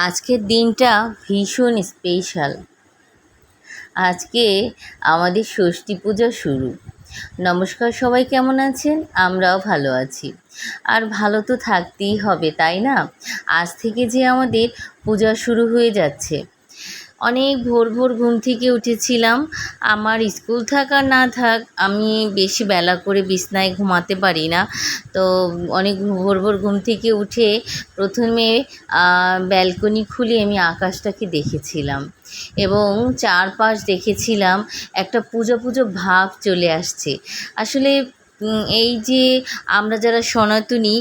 আজকের দিনটা ভীষণ স্পেশাল। আজকে আমাদের ষষ্ঠী পূজা শুরু। নমস্কার, সবাই কেমন আছেন? আমরাও ভালো আছি। আর ভালো তো থাকতেই হবে, তাই না? আজ থেকে যে আমাদের পূজা শুরু হয়ে যাচ্ছে। অনেক ভোর ভোর ঘুম থেকে উঠেছিলাম। আমার স্কুল থাক আর না থাক, আমি বেশি বেলা করে বিছনায় ঘুমাতে পারি না। তো অনেক ভোর ভোর ঘুম থেকে উঠে প্রথমে ব্যালকনি খুলে আমি আকাশটাকে দেখেছিলাম এবং চারপাশ দেখেছিলাম। একটা পুজো পুজো ভাব চলে আসছে। আসলে এই যে আমরা যারা সনাতনী,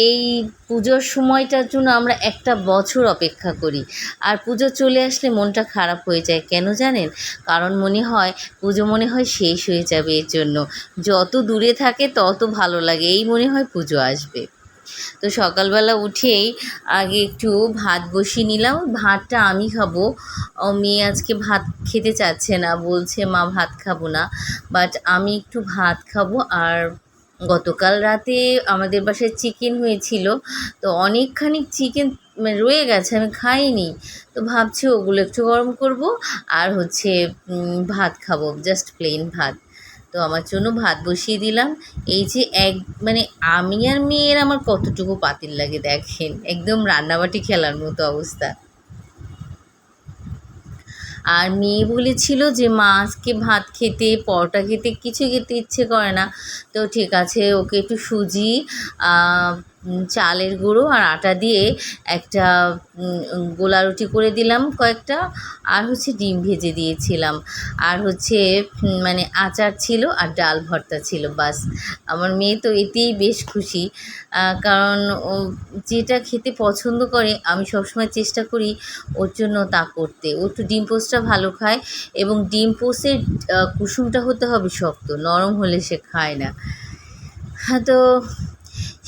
এই পুজোর সময়টার জন্য আমরা একটা বছর অপেক্ষা করি। আর পুজো চলে আসলে মনটা খারাপ হয়ে যায়, কেন জানেন? কারণ মনে হয় পুজো শেষ হয়ে যাবে। এর জন্য যত দূরে থাকে তত ভালো লাগে, এই মনে হয় পুজো আসবে। তো সকালবেলা উঠেই আগে একটু ভাত বসিয়ে নিলাম। ভাতটা আমি খাবো, মেয়ে আজকে ভাত খেতে চাচ্ছে না, বলছে মা ভাত খাবো না, বাট আমি একটু ভাত খাবো। আর গতকাল রাতে আমাদের বাসায় চিকেন হয়েছিল, তো অনেকখানি চিকেন রয়ে গেছে, আমি খাইনি। তো ভাবছি ওগুলো একটু গরম করব আর ভাত খাবো, জাস্ট প্লেন ভাত। তো আমার জন্য ভাত বসিয়ে দিলাম। এই যে আমি আর মেয়ের আমার কতটুকু পাতিল লাগে দেখেন, একদম রান্নাবাটি খেলার মতো অবস্থা। আর মেয়ে বলেছিল যে মা আজকে ভাত খেতে, পরোটা খেতে, কিছু খেতে ইচ্ছে করে না। তো ঠিক আছে, ওকে একটু সুজি, চালের গুঁড়ো আর আটা দিয়ে একটা গোলা রুটি করে দিলাম কয়েকটা। আর ডিম ভেজে দিয়েছিলাম। আর আচার ছিল আর ডাল ভর্তা ছিল, বাস। আমার মেয়ে তো এতেই বেশ খুশি, কারণ ও যেটা খেতে পছন্দ করে আমি সবসময় চেষ্টা করি ওর জন্য তা করতে। ও একটু ডিম পোস্টটা ভালো খায়, এবং ডিম পোস্টের কুসুমটা হতে হবে শক্ত, নরম হলে সে খায় না। হ্যাঁ, তো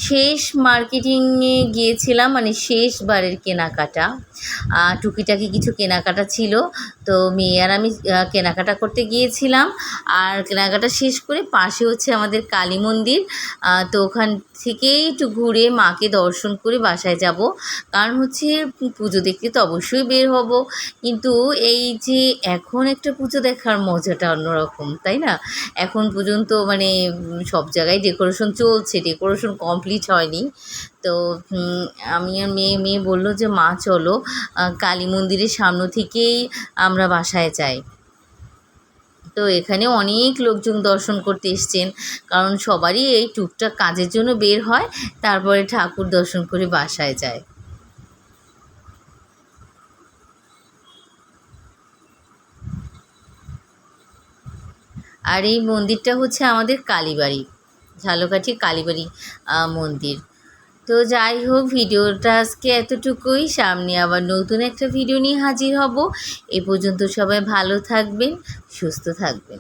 শেষ মার্কেটিংয়ে গিয়েছিলাম, শেষবারের কেনাকাটা। টুকিটাকি কিছু কেনাকাটা ছিল, তো মেয়ে আর আমি কেনাকাটা করতে গিয়েছিলাম। আর কেনাকাটা শেষ করে পাশে আমাদের কালী মন্দির, তো ওখান থেকেই একটু ঘুরে মাকে দর্শন করে বাসায় যাব। কারণ পুজো দেখতে তো অবশ্যই বের হব, কিন্তু এই যে এখন একটা পুজো দেখার মজাটা অন্যরকম, তাই না? এখন পর্যন্ত সব জায়গায় ডেকোরেশন চলছে, ডেকোরেশন কমপ্লিট হয়নি। তো আমি আর মেয়ে বললো যে মা চলো কালী মন্দিরের সামনে থেকেই আমরা বাসায় যাই। তো এখানে অনেক লোকজন দর্শন করতে এসছেন, কারণ সবারই এই টুকটাক কাজের জন্য বের হয়, তারপরে ঠাকুর দর্শন করে বাসায় যায়। আর এই মন্দিরটা আমাদের কালীবাড়ি, ঝালকাঠি কালীবাড়ি মন্দির। তো যাই হোক, ভিডিওটা আজকে এতটুকুই। সামনে আবার নতুন একটা ভিডিও নিয়ে হাজির হব। এ পর্যন্ত সবাই ভালো থাকবেন, সুস্থ থাকবেন।